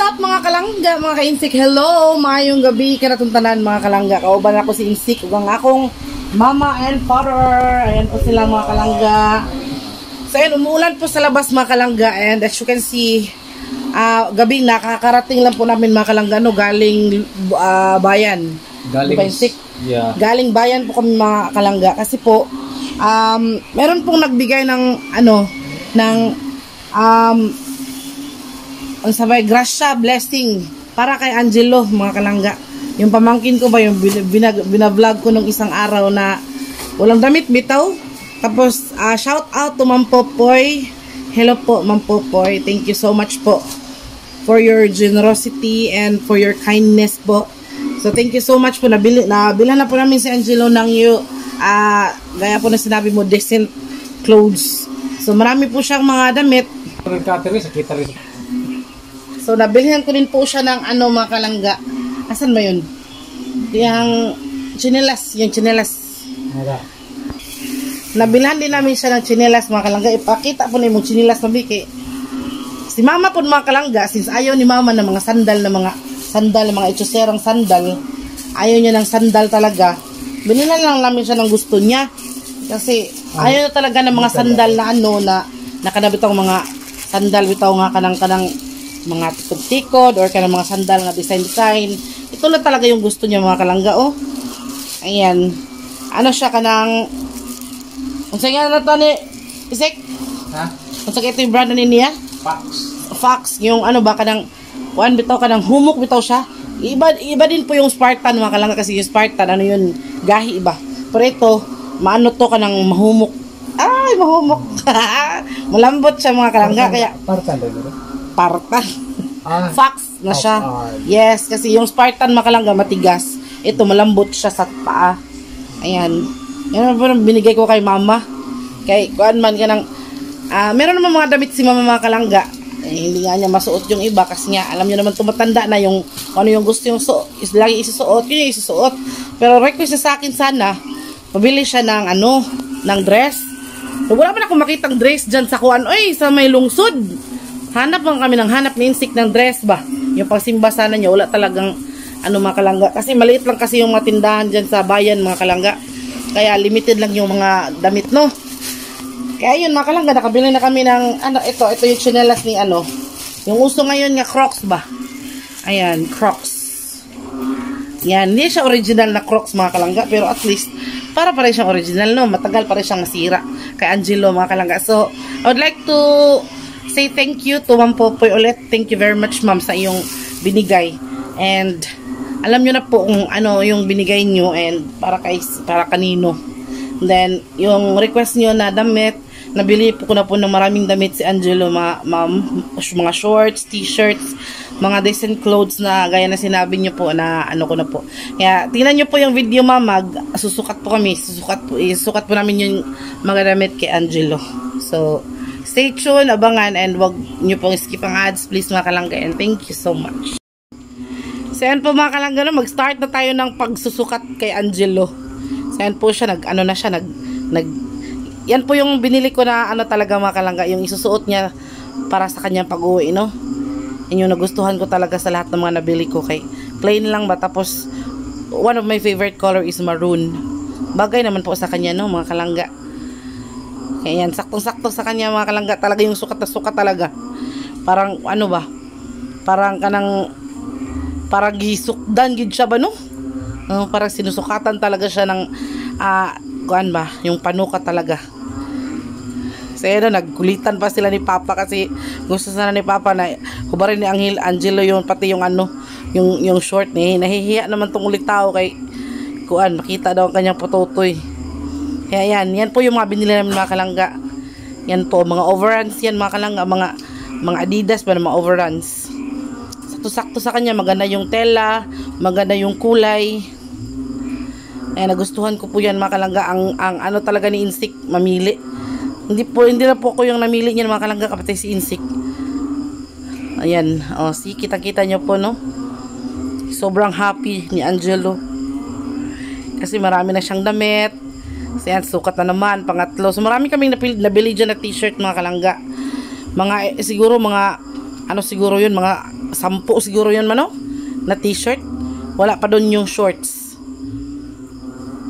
up mga kalangga, mga ka-insik? Hello, maayong gabi kanatuntanan mga kalangga. Kauban ako si Insik, ugang akong mama and father. Ayan po sila mga kalangga. So ayan, umuulan po sa labas mga kalangga. And as you can see, gabi nakakarating lang po namin mga kalangga, no, galing bayan. Galing Insik? Yeah. Galing bayan po kami mga kalangga. Kasi po, meron pong nagbigay ng ang sabay grasya blessing para kay Angelo mga kalangga. Yung pamangkin ko ba yung binablog ko nung isang araw na walang damit bitaw. Tapos shout out to Ma'am Popoy. Hello po Ma'am Popoy, thank you so much po for your generosity and for your kindness po. So thank you so much po. Nabilhan na po namin si Angelo ng gaya po na sinabi mo, decent clothes. So marami po siyang mga damit. So nabilhan ko din po siya ng mga kalangga. Asan ba yun? Yung chinelas. Nabilhan din namin siya ng chinelas mga kalangga. Ipakita po na yung chinelas na biki. Si mama po mga kalangga, since ayaw ni mama ng mga sandal, mga itsuserang sandal, ayaw niya ng sandal talaga. Binilan lang namin siya ng gusto niya. Kasi ayaw na talaga ng mga sandal na na kanabitang mga sandal bitaw nga kanang mga tikod or kanang mga sandal nga design. Ito na talaga yung gusto niya mga kalangga, oh. Ayan. Ano siya kanang unsa nga na to ni Isik? Ha? Unsa ito yung brand ni niya? Fox. Yung ba kanang kuan bitaw kanang humok bitaw siya. Iba din po yung Spartan mga kalangga kasi yung Spartan yun gahi iba. Pero ito maano to kanang mahumok. Ay, mahumok. Malambot siya mga kalangga kaya Spartan. Fox na siya. Yes, kasi yung Spartan makalangga matigas. Ito malambot siya sa paa. Ayan. Yan po binigay ko kay mama. Kay kuan man kanang meron naman mga damit si mama mga kalangga. Hindi nga niya masuot yung iba kasi nga alam niyo naman tumatanda na yung ano yung gusto yung lagi isusuot, yun yung isusuot. Pero request sa akin sana pabili siya ng ng dress. So wala pa na akong makitang dress dyan sa kuan. Oy, sa may lungsod. Hanap lang kami ng hanap ni Insik ng dress ba. Yung pangsimba sana niya, wala talagang mga kalangga. Kasi maliit lang kasi yung mga tindahan dyan sa bayan mga kalangga. Kaya limited lang yung mga damit, no. Kaya yun mga kalangga, nakabili na kami ng ito yung chinelas ni yung uso ngayon nga Crocs ba. Ayan, Crocs. Yan, hindi siya original na Crocs mga kalangga, pero at least para pa rin siyang original, no. Matagal pa rin siyang masira kay Angelo mga kalangga. So I would like to say thank you to Ma'am Popoy ulit. Thank you very much ma'am sa iyong binigay. And alam nyo na po kung yung binigay nyo and para kanino. Then yung request nyo na damit, nabili po ko na po ng maraming damit si Angelo mga shorts, t-shirts, mga decent clothes na gaya na sinabi nyo po na ko na po. Kaya tingnan nyo po yung video ma'am, susukat po kami, isusukat po namin yung mga damit kay Angelo. So stay tuned, abangan, and wag nyo pong skip ang ads, please mga kalangga, and thank you so much. So yan po mga kalangga, mag-start na tayo ng pagsusukat kay Angelo. So yan po siya, yan po yung binili ko na talaga mga kalangga, yung isusuot niya para sa kanyang pag-uwi, no? Yan yung nagustuhan ko talaga sa lahat ng mga nabili ko, kay plain lang ba, tapos one of my favorite color is maroon. Bagay naman po sa kanya, no mga kalangga. Kaya yan, saktong-sakto sa kanya mga kalangga, talaga yung sukat na sukat talaga. Parang parang gisukdan gid siya ba, no? Parang sinusukatan talaga siya ng kuan ba, yung panuka talaga. So nagkulitan pa sila ni Papa kasi gusto sana ni Papa na hubarin ni Angelo yung pati yung yung short ni. Nahihiya naman tong ulit tao kay kuan, makita daw ang kanyang putotoy. Kaya yan po yung mga binili namin mga kalangga. Yan po, mga overruns yan mga kalangga, mga Adidas pa na mga overruns. Sakto-sakto sa kanya, maganda yung tela, maganda yung kulay. Ayan, nagustuhan ko po yan mga kalangga. Ang talaga ni Insik, mamili. Hindi na po ako yung namili niyan mga kalangga, kapatid si Insik. Ayan, kitang-kita nyo po, no? Sobrang happy ni Angelo. Kasi marami na siyang damit. So yan, sukat na naman, pangatlo. So marami kaming nabili dyan na t-shirt mga kalangga. Siguro mga siguro yun, mga 10 siguro yun man, no? Na t-shirt. Wala pa doon yung shorts.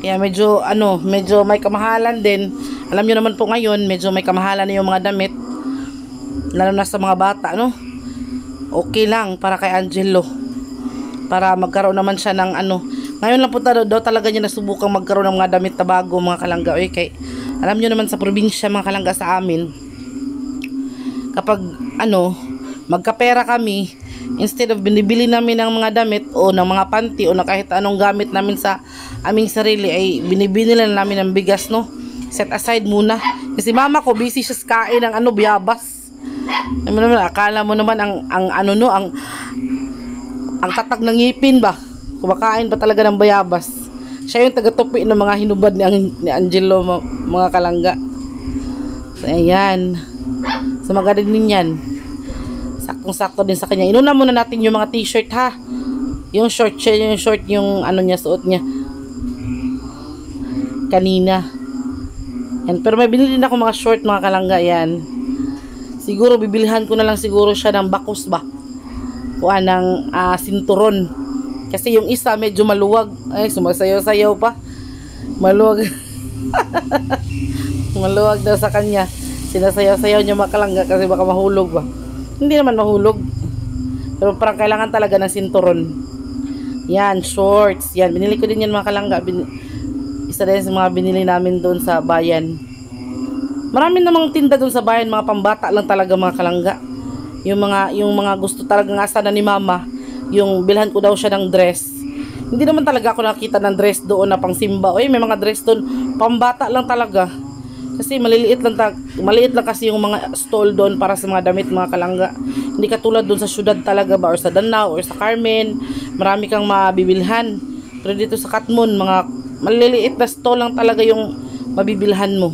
Kaya medyo, medyo may kamahalan din. Alam nyo naman po ngayon, medyo may kamahalan na yung mga damit. Lalo na sa mga bata, no? Okay lang para kay Angelo. Para magkaroon naman siya ng Ngayon lang po daw talaga niya nasubukang magkaroon ng mga damit na bago, mga kalangga. Okay, alam nyo naman sa probinsya, mga kalangga, sa amin, kapag magkapera kami, instead of binibili namin ng mga damit o ng mga panty o na kahit anong gamit namin sa aming sarili, ay binibili na namin ng bigas, no? Set aside muna. Kasi mama ko busy siya sa kain ng biyabas. Akala mo naman ang tatag ng ngipin ba? Kumakain pa talaga ng bayabas. Siya yung taga-tupi ng mga hinubad ni Angelo, mga kalangga. So, ayan. So, magaling din yan. Saktong-sakto din sa kanya. Inuna muna natin yung mga t-shirt, ha? Yung short yung niya, suot niya. Kanina. Yan. Pero may binili din ako mga short, mga kalangga, yan. Siguro, bibilihan ko na lang siguro siya ng bakos ba? Kuha ng sinturon. Kasi yung isa medyo maluwag. Ay, sumasayaw-sayaw pa. Maluwag. Maluwag daw sa kanya. Sinasayaw-sayaw niya, mga kalangga, kasi baka mahulog ba. Hindi naman mahulog. Pero parang kailangan talaga ng sinturon. Yan, shorts. Yan, binili ko din yan, mga kalangga. Isa din sa mga binili namin doon sa bayan. Marami namang tinda doon sa bayan, mga pambata lang talaga, mga kalangga. Yung mga gusto talaga nga sana ni mama, yung bilhan ko daw siya ng dress. Hindi naman talaga ako nakita ng dress doon na pang simba. Oy, may mga dress doon pambata lang talaga. Kasi maliit lang kasi yung mga stall doon para sa mga damit, mga kalangga. Hindi katulad doon sa syudad talaga ba, or sa Danao or sa Carmen, marami kang mabibilhan. Pero dito sa Katmon, mga maliliit na stall lang talaga yung mabibilhan mo.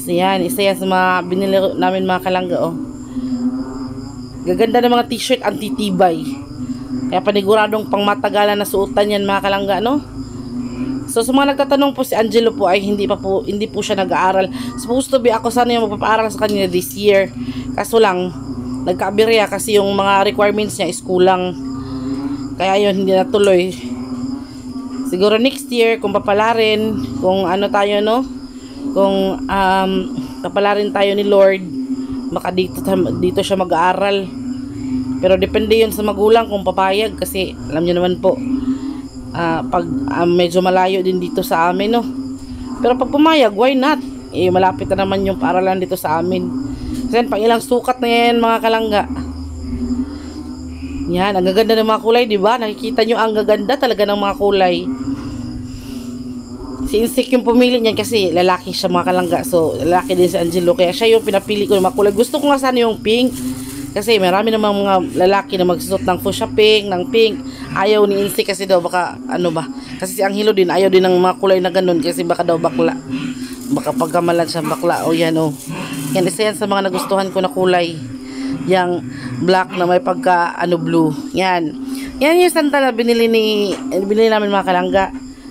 So yan, isa yan sa mga binili namin, mga kalangga, oh. Gaganda ng mga t-shirt, antitibay. Kaya paniguradong pang matagalan na suotan yan, mga kalangga, no? So sa mga nagtatanong po, si Angelo po ay hindi po siya nag-aaral. Supposed to be ako sana yung magpapaaral sa kanya this year. Kaso lang, nagka-aberya kasi yung mga requirements niya is kulang. Kaya yun, hindi natuloy. Siguro next year, kung papalarin, kung tayo, no? Kung papalarin tayo ni Lord, baka dito siya mag-aaral. Pero depende yun sa magulang kung papayag, kasi alam niyo naman po, pag medyo malayo din dito sa amin, no? Pero pag pumayag, why not? Malapit na naman yung paaralan dito sa amin. Kasi pang ilang sukat na yan, mga kalangga. Yan, ang gaganda ng mga kulay, di ba? Nakikita nyo ang gaganda talaga ng mga kulay. Si Insik yung pumili niyan kasi lalaki siya, mga kalangga. So, lalaki din si Angelo. Kaya siya yung pinapili ko ng mga kulay. Gusto ko nga sana yung pink. Kasi marami namang mga lalaki na magsusot ng fuchsia pink, ng pink. Ayaw ni Insik kasi daw baka, kasi si Angelo din, ayaw din ng mga kulay na ganun. Kasi baka daw bakla. Baka pagkamalan siya bakla. O yan, o. Yan, isa yan sa mga nagustuhan ko na kulay. Yang black na may pagka, blue. Yan. Yan yung sandal na binili namin, mga kalangga.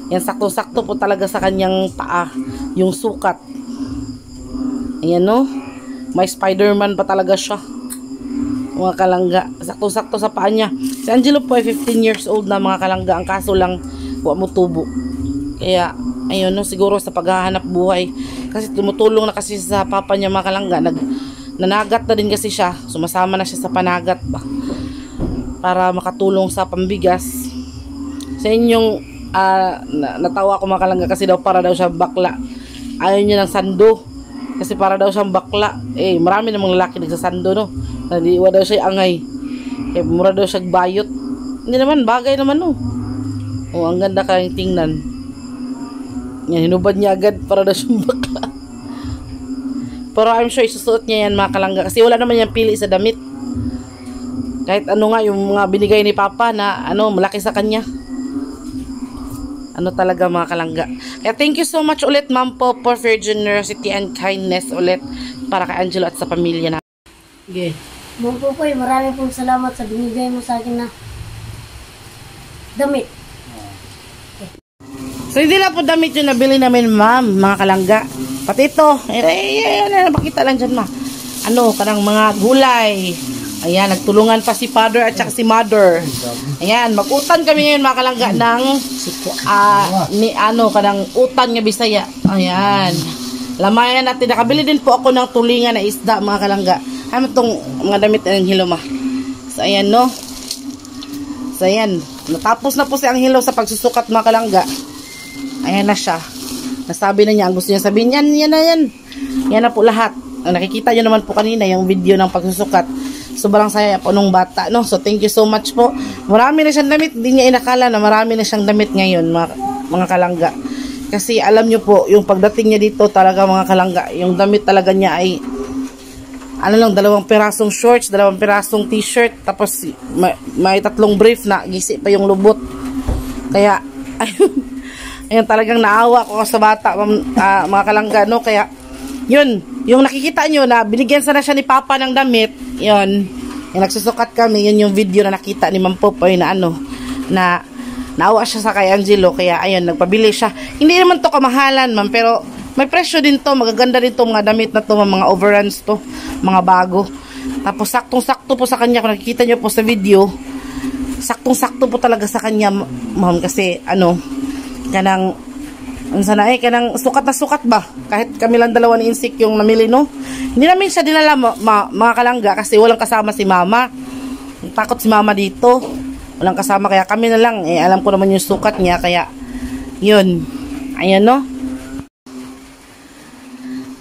Yan, sakto-sakto po talaga sa kanyang paa. Yung sukat. Ayan, no? May Spider-Man pa talaga siya. Mga kalangga. Sakto-sakto sa paa niya. Si Angelo po ay 15 years old na, mga kalangga. Ang kaso lang, huwag mo tubo. Kaya, ayun, no? Siguro sa paghahanap buhay. Kasi tumutulong na kasi sa papa niya, mga kalangga. Nanagat na din kasi siya. Sumasama na siya sa panagat ba. Para makatulong sa pambigas. Sa inyong natawa ko, mga kalangga, kasi daw para daw siya bakla. Ayaw niya ng sando kasi para daw siyang bakla. Marami namang lalaki nagsasando, no? Nadiwa daw siya angay. Mura daw siya bayot. Hindi naman, bagay naman, no? Ang ganda kayang tingnan. Yan, hinubad niya agad para daw siyang bakla. Pero I'm sure isusuot niya yan, mga kalangga, kasi wala naman niyang pili sa damit. Kahit nga yung mga binigay ni Papa na malaki sa kanya. Talaga, mga kalangga. Kaya thank you so much ulit, ma'am po, for your generosity and kindness ulit para kay Angelo at sa pamilya na. Okay. Ma'am po, maraming pong salamat sa binigay mo sa akin na damit. So hindi lang po damit yung nabili namin, ma'am, mga kalangga. Pati ito, napakita lang dyan, ma. Kanang mga gulay. Ayan, nagtulungan pa si father at saka si mother. Ayan, mag-utan kami ngayon mga kalangga ng kanang utan nga Bisaya. Ayan. Lamayan natin. Nakabili din po ako ng tulingan na isda mga kalangga. Ano tong mga damit ng hiloma. So ayan no. So ayan. Natapos na po si Anghelo sa pagsusukat mga kalangga. Ayan na siya. Nasabi na niya ang gusto niya sabihin. Yan na po lahat. Nakikita niyo naman po kanina yung video ng pagsusukat. Sobrang saya po nung bata, no? So, thank you so much po. Marami na siyang damit. Hindi niya inakala na marami na siyang damit ngayon, mga kalangga. Kasi, alam niyo po, yung pagdating niya dito, talaga mga kalangga, yung damit talaga niya ay, 2 pirasong shorts, 2 pirasong t-shirt, tapos, may 3 brief na, gisi pa yung lubot. Kaya, ayun, talagang naawa ko sa bata, mga kalangga, no? Kaya, yun, yung nakikita nyo na binigyan sana siya ni Papa ng damit, yun, yung nagsusukat kami, yun yung video na nakita ni Ma'am Popoy na na naawa siya sa kay Angelo, kaya ayun, nagpabili siya. Hindi naman to kamahalan, ma'am, pero may presyo din to, magaganda din to mga damit na to, mga overruns to, mga bago. Tapos saktong-sakto po sa kanya, kung nakikita nyo po sa video, saktong-sakto po talaga sa kanya, ma'am, kasi kanang sukat na sukat ba? Kahit kami lang dalawa ni Insik yung namili, no? Hindi namin siya dinala, mga kalangga, kasi walang kasama si Mama. Takot si Mama dito. Walang kasama, kaya kami na lang. Alam ko naman yung sukat niya, kaya yun. Ayan, no?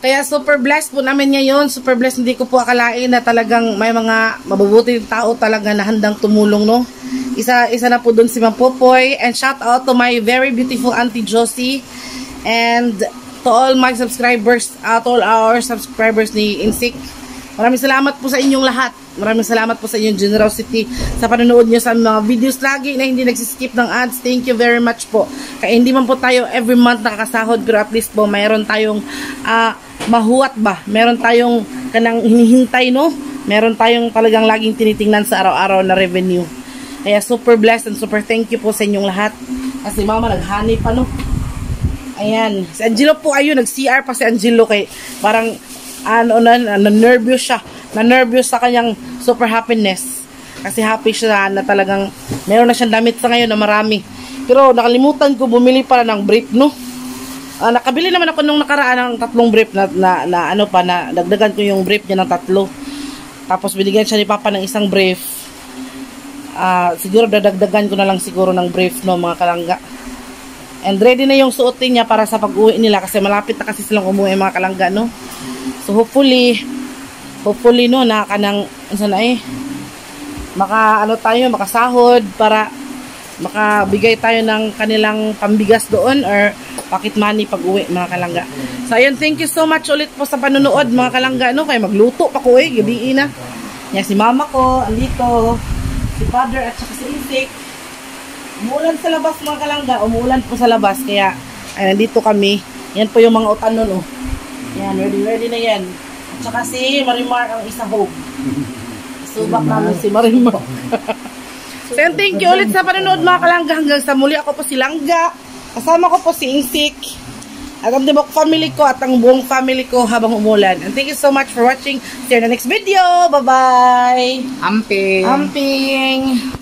Kaya super blessed po namin ngayon. Super blessed, hindi ko po akalain na talagang may mga mabubuting tao talaga na handang tumulong, no? Isa na po dun si Ma'am Popoy. And shout out to my very beautiful Auntie Josie. And to all my subscribers, to all our subscribers ni Insik. Maraming salamat po sa inyong lahat. Maraming salamat po sa inyong generosity sa panonood nyo sa mga videos lagi na hindi nagsiskip ng ads. Thank you very much po. Kaya hindi man po tayo every month nakakasahod, pero at least po mayroon tayong mahuwat ba? Meron tayong kanang hinihintay, no? Meron tayong talagang laging tinitingnan sa araw-araw na revenue. Kaya super blessed and super thank you po sa inyong lahat. Kasi Mama naghani pa, no? Ayan. Si Angelo po, ayun, nag-CR pa si Angelo kay parang na-nervous siya. Na-nervous sa kanyang super happiness. Kasi happy siya na talagang meron na siyang damit sa ngayon na marami. Pero nakalimutan ko, bumili pala ng brief, no? Nakabili naman ako nung nakaraan ng 3 brief na dagdagan ko yung brief niya ng 3. Tapos binigyan siya ni Papa ng 1 brief. Siguro dadagdagan ko na lang siguro ng brief, no, mga kalangga. And ready na yung suotin niya para sa pag-uwi nila kasi malapit na kasi silang umuwi, mga kalangga, no? So hopefully no, na kanang makasahod para makabigay tayo ng kanilang pambigas doon or pocket money pag-uwi, mga kalangga. So ayun, thank you so much ulit po sa panonood, mga kalangga, no? Kaya magluto pa ko gabi na. Yan si Mama ko andito, si Father at saka si Insik. Umuulan sa labas, mga kalangga. Umuulan po sa labas. Kaya, ay, nandito kami. Yan po yung mga utan nun, oh. Yan, ready na yan. At saka si Marimar ang isahog. Subak namin si Marimar. So, yan, thank you ulit sa panonood, mga kalangga. Hanggang sa muli, ako po si Langga. Kasama ko po si Insik. At ang Dibok family ko at ang buong family ko habang umulan. And thank you so much for watching. See you in the next video. Bye-bye. Amping. Amping.